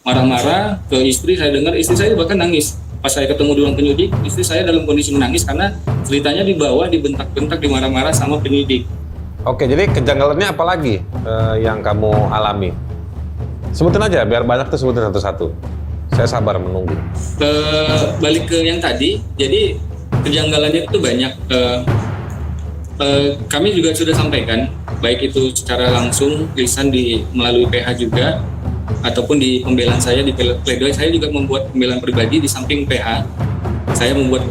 marah-marah ke istri. Saya dengar istri saya bahkan nangis. Pas saya ketemu di ruang penyidik, istri saya dalam kondisi menangis karena ceritanya dibawa, dibentak-bentak, dimarah-marah sama penyidik. Oke, jadi kejanggalannya apa lagi yang kamu alami? Sebutin aja, biar banyak tuh sebutin satu-satu. Saya sabar menunggu. Balik ke yang tadi, jadi kejanggalannya itu banyak. Kami juga sudah sampaikan, baik itu secara langsung, lisan melalui PH juga, ataupun di pembelaan saya, di pledoi saya juga membuat pembelaan pribadi di samping PH. Saya membuat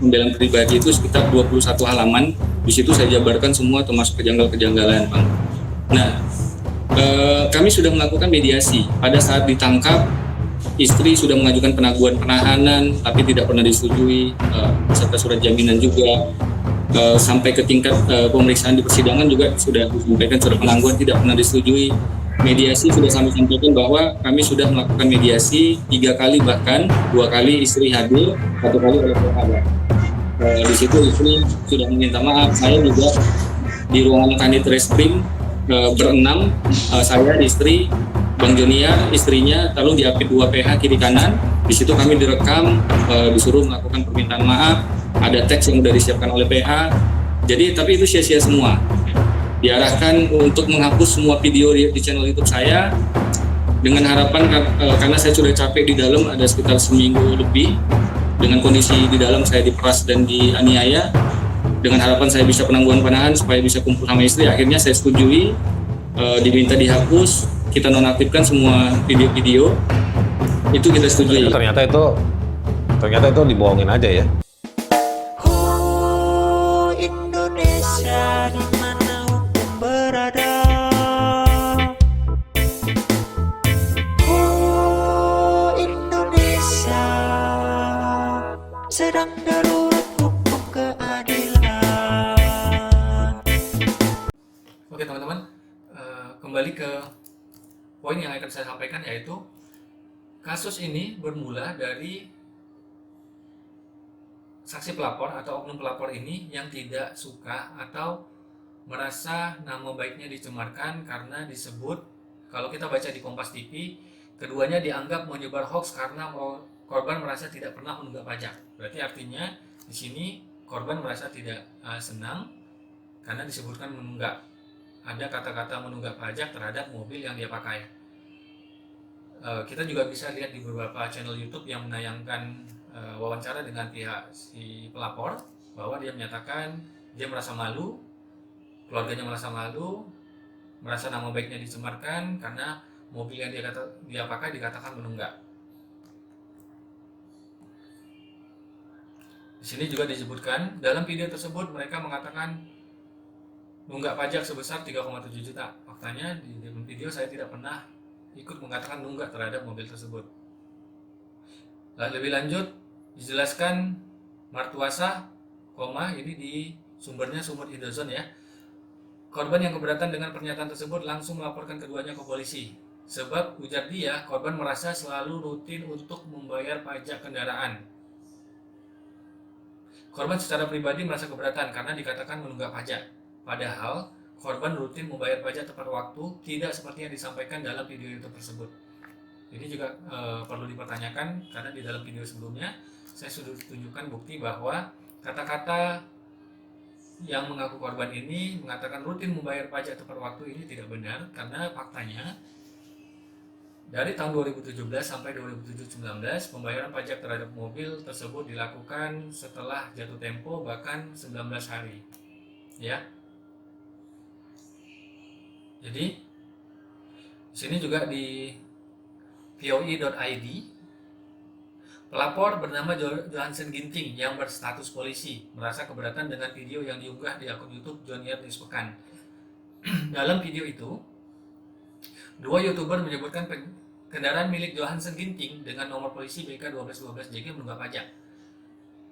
pembelaan pribadi itu sekitar 21 halaman. Di situ saya jabarkan semua termasuk kejanggalan-kejanggalan, Bang. Nah, kami sudah melakukan mediasi. Pada saat ditangkap, istri sudah mengajukan penangguhan penahanan, tapi tidak pernah disetujui, serta surat jaminan juga. Sampai ke tingkat pemeriksaan di persidangan juga sudah disampaikan surat penangguhan tidak pernah disetujui. Mediasi sudah kami sampaikan bahwa kami sudah melakukan mediasi 3 kali, bahkan 2 kali istri hadir, 1 kali oleh PH. Di situ istri sudah meminta maaf. Saya juga di ruangan Kanit Reskrim berenam, saya, istri, Bang Joniar, istrinya, lalu di AP 2 PH kiri kanan. Di situ kami direkam, disuruh melakukan permintaan maaf, ada teks yang sudah disiapkan oleh PH. Jadi tapi itu sia-sia semua. Diarahkan untuk menghapus semua video di channel YouTube saya dengan harapan karena saya sudah capek di dalam, ada sekitar seminggu lebih dengan kondisi di dalam saya diperas dan dianiaya. Dengan harapan saya bisa penangguhan penahanan supaya bisa kumpul sama istri. Akhirnya saya setujui, diminta dihapus, kita nonaktifkan semua video-video. Itu kita setujui. Ternyata itu dibohongin aja ya. Indonesia di mana hukum berada. Indonesia sedang darurat hukum keadilan. Oke teman-teman, kembali ke poin yang akan saya sampaikan, yaitu kasus ini bermula dari saksi pelapor atau oknum pelapor ini yang tidak suka atau merasa nama baiknya dicemarkan karena disebut, kalau kita baca di Kompas TV, keduanya dianggap menyebar hoax karena korban merasa tidak pernah menunggak pajak. Berarti artinya di sini korban merasa tidak senang karena disebutkan menunggak. Ada kata-kata menunggak pajak terhadap mobil yang dia pakai. Kita juga bisa lihat di beberapa channel YouTube yang menayangkan wawancara dengan pihak si pelapor, bahwa dia menyatakan dia merasa malu, keluarganya merasa malu, merasa nama baiknya dicemarkan karena mobil yang dia pakai dikatakan menunggak. Di sini juga disebutkan dalam video tersebut mereka mengatakan nunggak pajak sebesar 3,7 juta. Faktanya di dalam video saya tidak pernah ikut mengatakan nunggak terhadap mobil tersebut. Lebih lanjut dijelaskan martuasa, ini di sumbernya sumber Indozone ya. Korban yang keberatan dengan pernyataan tersebut langsung melaporkan keduanya ke polisi. Sebab ujar dia, korban merasa selalu rutin untuk membayar pajak kendaraan. Korban secara pribadi merasa keberatan karena dikatakan menunggak pajak. Padahal korban rutin membayar pajak tepat waktu, tidak seperti yang disampaikan dalam video itu tersebut. Ini juga perlu dipertanyakan karena di dalam video sebelumnya saya sudah tunjukkan bukti bahwa kata-kata yang mengaku korban ini mengatakan rutin membayar pajak tepat waktu ini tidak benar, karena faktanya dari tahun 2017 sampai 2019 pembayaran pajak terhadap mobil tersebut dilakukan setelah jatuh tempo bahkan 19 hari. Ya. Jadi di sini juga di voi.id, pelapor bernama Johansen Ginting yang berstatus polisi merasa keberatan dengan video yang diunggah di akun YouTube Joniar News Pekan. Dalam video itu, dua YouTuber menyebutkan kendaraan milik Johansen Ginting dengan nomor polisi BK 1212JG menunggak pajak.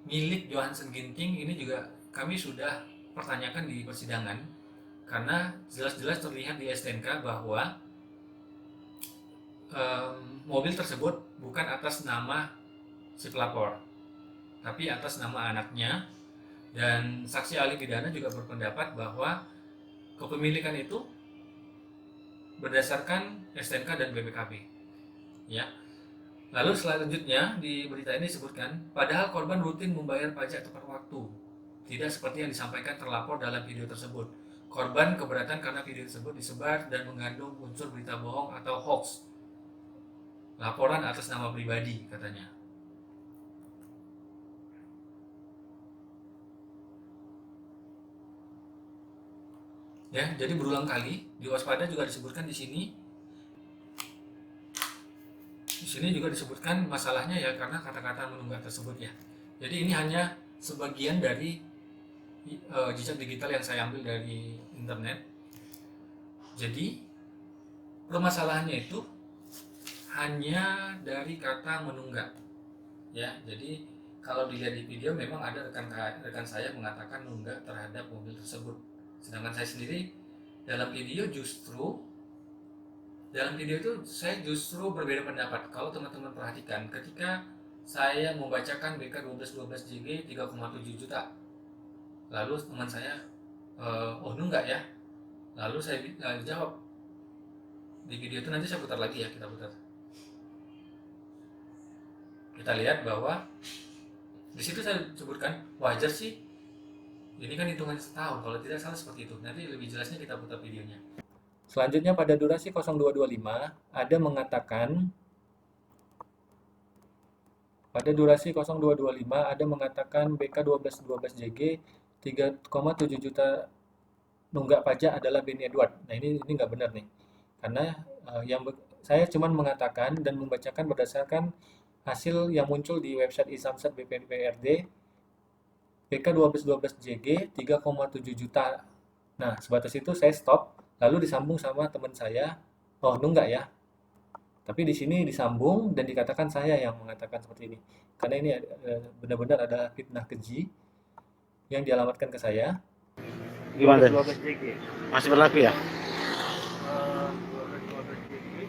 Milik Johansen Ginting ini juga kami sudah pertanyakan di persidangan karena jelas-jelas terlihat di STNK bahwa mobil tersebut bukan atas nama si pelapor, tapi atas nama anaknya. Dan saksi ahli pidana juga berpendapat bahwa kepemilikan itu berdasarkan STNK dan BPKB. Ya, Lalu selanjutnya di berita ini disebutkan, padahal korban rutin membayar pajak tepat waktu. Tidak seperti yang disampaikan terlapor dalam video tersebut. Korban keberatan karena video tersebut disebar dan mengandung unsur berita bohong atau hoax. Laporan atas nama pribadi, katanya. Ya, jadi berulang kali di waspada juga disebutkan di sini. Di sini juga disebutkan masalahnya ya karena kata-kata menunggak tersebut ya. Jadi ini hanya sebagian dari jejak digital yang saya ambil dari internet. Jadi permasalahannya itu hanya dari kata menunggak. Ya, jadi kalau dilihat di video memang ada rekan saya mengatakan nunggak terhadap mobil tersebut. Sedangkan saya sendiri dalam video itu saya justru berbeda pendapat. Kalau teman-teman perhatikan, ketika saya membacakan BK 1212 JG 3,7 juta, lalu teman saya, oh nunggak ya. Lalu saya jawab di video itu, nanti saya putar lagi ya, kita putar. Kita lihat bahwa di situ saya sebutkan wajar sih. Ini kan hitungannya setahun, kalau tidak salah seperti itu. Nanti lebih jelasnya kita putar videonya. Selanjutnya pada durasi 0225 ada mengatakan BK 1212 JG 3,7 juta nunggak pajak adalah Beni Edward. Nah ini nggak benar nih, karena saya cuma mengatakan dan membacakan berdasarkan hasil yang muncul di website iSamsat BPPRD BK 1212 JG 3,7 juta. Nah sebatas itu saya stop, lalu disambung sama teman saya, oh nunggak ya. Tapi di sini disambung dan dikatakan saya yang mengatakan seperti ini, karena ini benar-benar ada fitnah keji yang dialamatkan ke saya. Gimana? 12 JG. Masih berlaku ya? 12 JG.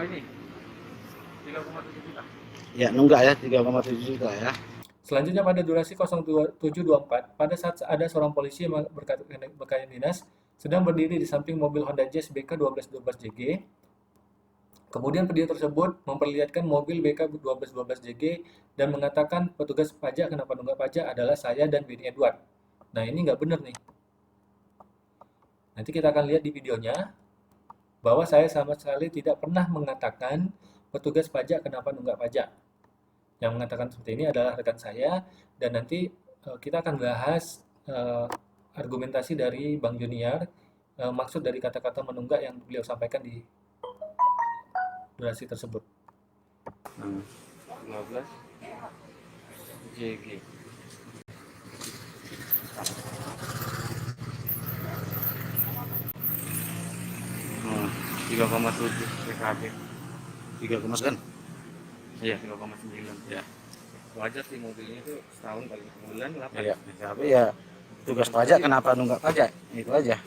Ini 3,7 juta. Ya, nunggak ya 3,7 juta ya. Selanjutnya pada durasi 0724, pada saat ada seorang polisi yang berpakaian dinas sedang berdiri di samping mobil Honda Jazz BK 1212 JG. Kemudian video tersebut memperlihatkan mobil BK 1212 JG dan mengatakan petugas pajak kenapa nunggak pajak adalah saya dan Beni Edward. Nah ini nggak benar nih. Nanti kita akan lihat di videonya bahwa saya sama sekali tidak pernah mengatakan petugas pajak kenapa nunggak pajak. Yang mengatakan seperti ini adalah rekan saya, dan nanti kita akan bahas argumentasi dari Bang Junior, maksud dari kata-kata menunggak yang beliau sampaikan di durasi tersebut. 12 JG. Hmm. 3,7 PKB. 3,9. Iya, 3,9. Ya. Wajar sih mobilnya itu setahun kali sebulan 8. Iya, tapi ya tugas pajak kenapa nunggak pajak? Itu aja.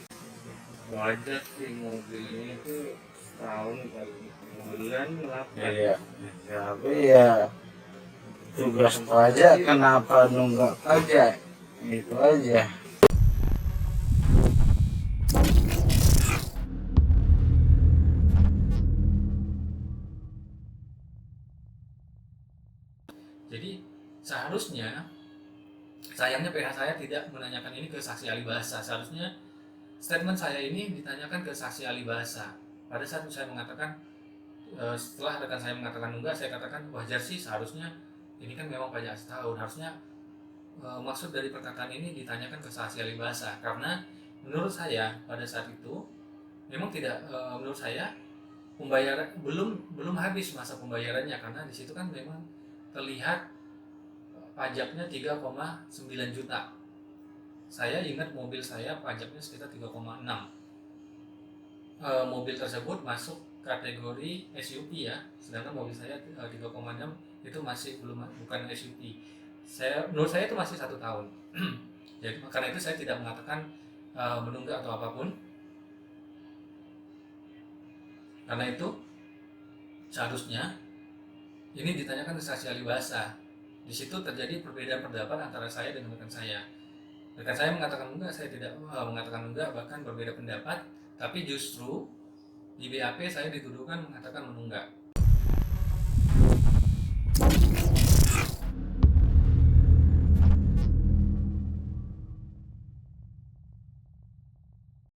Wajar sih mobilnya itu setahun kali sebulan 8. Iya. Tapi ya tugas pajak kenapa nunggak pajak? Itu aja. Jadi seharusnya, sayangnya PH saya tidak menanyakan ini ke saksi ahli bahasa. Seharusnya statement saya ini ditanyakan ke saksi ahli bahasa. Pada saat saya mengatakan, setelah rekan saya mengatakan enggak, saya katakan wajar sih, seharusnya ini kan memang pajak setahun. Harusnya maksud dari perkataan ini ditanyakan ke saksi ahli bahasa, karena menurut saya pada saat itu memang tidak, menurut saya pembayaran belum habis masa pembayarannya, karena di situ kan memang terlihat pajaknya 3,9 juta. Saya ingat mobil saya pajaknya sekitar 3,6. Mobil tersebut masuk kategori SUV ya, sedangkan mobil saya 3,6 itu masih bukan SUV. Menurut saya itu masih 1 tahun. Jadi karena itu saya tidak mengatakan menunggak atau apapun. Karena itu seharusnya ini ditanyakan ke saksi ahli bahasa. Di situ terjadi perbedaan pendapat antara saya dengan rekan saya. Rekan saya mengatakan enggak, saya tidak mengatakan enggak, bahkan berbeda pendapat. Tapi justru di BAP saya dituduhkan mengatakan menunggak.